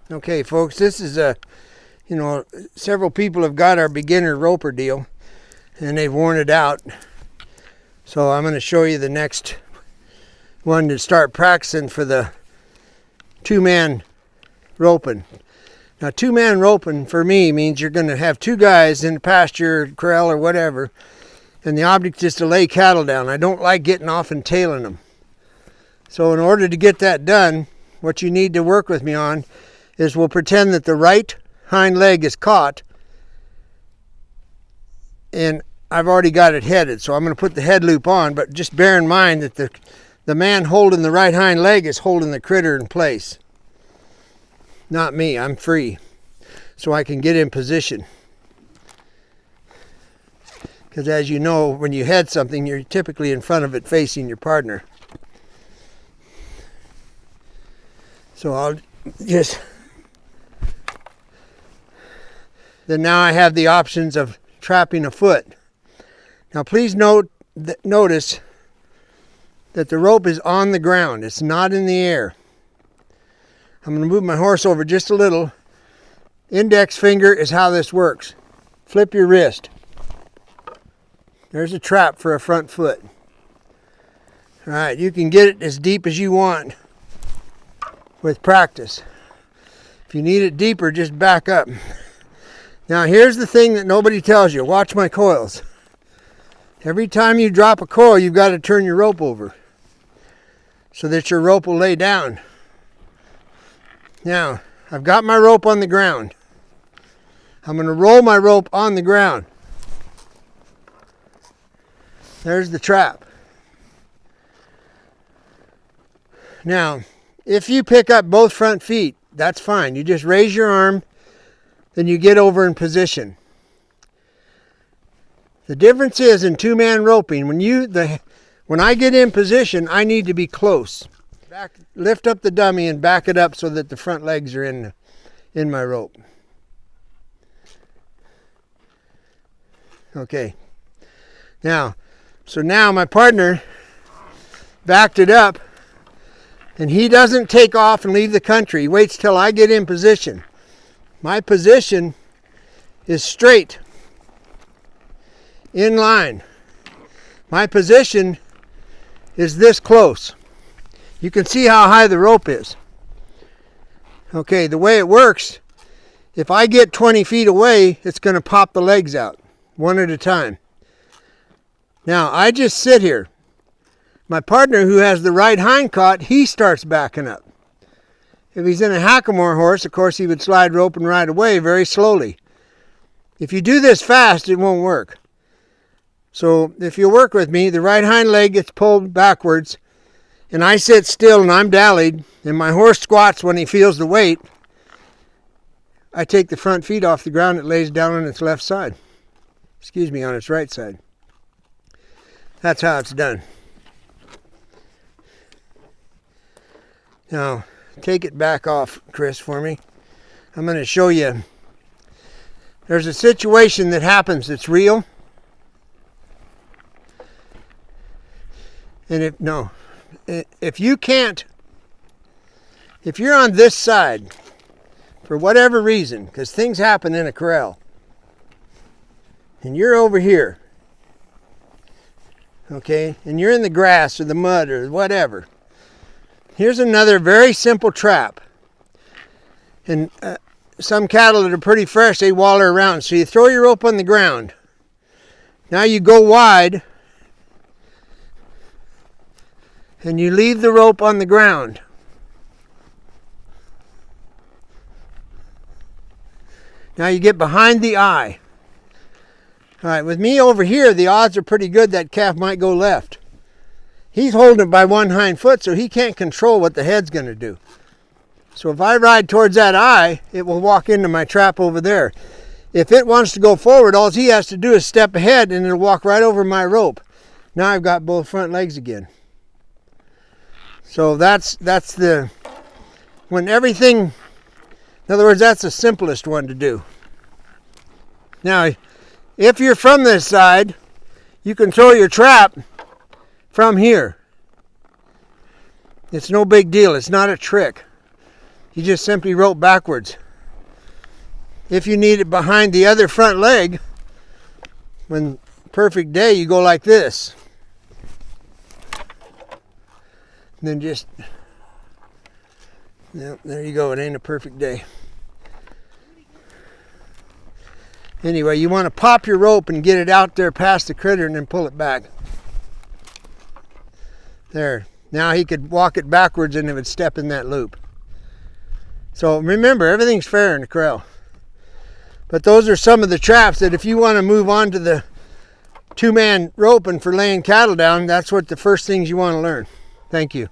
Okay, folks, this is several people have got our beginner roper deal and they've worn it out. So I'm going to show you the next one to start practicing for the two-man roping. Now, two-man roping for me means you're going to have two guys in the pasture, corral, or whatever, and the object is to lay cattle down. I don't like getting off and tailing them. So in order to get that done, what you need to work with me on is we'll pretend that the right hind leg is caught and I've already got it headed. So I'm going to put the head loop on, but just bear in mind that the man holding the right hind leg is holding the critter in place. Not me, I'm free. So I can get in position. Because as you know, when you head something, you're typically in front of it facing your partner. So I'll just... Then now I have the options of trapping a foot. Now please notice that the rope is on the ground. It's not in the air. I'm going to move my horse over just a little. Index finger is how this works. Flip your wrist. There's a trap for a front foot. All right, you can get it as deep as you want with practice. If you need it deeper, just back up. Now here's the thing that nobody tells you. Watch my coils. Every time you drop a coil, you've got to turn your rope over so that your rope will lay down. Now, I've got my rope on the ground. I'm going to roll my rope on the ground. There's the trap. Now, if you pick up both front feet, that's fine. You just raise your arm, then you get over in position. The difference is in two-man roping, when I get in position, I need to be close. Lift up the dummy and back it up so that the front legs are in my rope. Okay. Now my partner backed it up, and he doesn't take off and leave the country. He waits till I get in position. My position is straight, in line. My position is this close. You can see how high the rope is. Okay, the way it works, if I get 20 feet away, it's going to pop the legs out, one at a time. Now, I just sit here. My partner, who has the right hind caught, he starts backing up. If he's in a hackamore horse, of course, he would slide rope and ride away very slowly. If you do this fast, it won't work. So if you work with me, the right hind leg gets pulled backwards, and I sit still and I'm dallied, and my horse squats when he feels the weight. I take the front feet off the ground, it lays down on its left side. Excuse me, on its right side. That's how it's done. Now, take it back off, Chris, for me. I'm going to show you. There's a situation that happens that's real. And if you're on this side, for whatever reason, because things happen in a corral, and you're over here, okay, and you're in the grass or the mud or whatever, here's another very simple trap. And some cattle that are pretty fresh, they waller around. So you throw your rope on the ground. Now you go wide, and you leave the rope on the ground. Now you get behind the eye. All right, with me over here, the odds are pretty good that calf might go left. He's holding it by one hind foot, so he can't control what the head's going to do. So if I ride towards that eye, it will walk into my trap over there. If it wants to go forward, all he has to do is step ahead and it'll walk right over my rope. Now I've got both front legs again. So that's when everything, in other words, that's the simplest one to do. Now, if you're from this side, you can throw your trap from here. It's no big deal. It's not a trick. you just simply rope backwards. If you need it behind the other front leg, when perfect day, you go like this. And then just, yep, there you go. It ain't a perfect day. Anyway, you want to pop your rope and get it out there past the critter and then pull it back. There. Now he could walk it backwards and it would step in that loop. So remember, everything's fair in the corral. But those are some of the traps that if you want to move on to the two-man roping for laying cattle down, that's what the first things you want to learn. Thank you.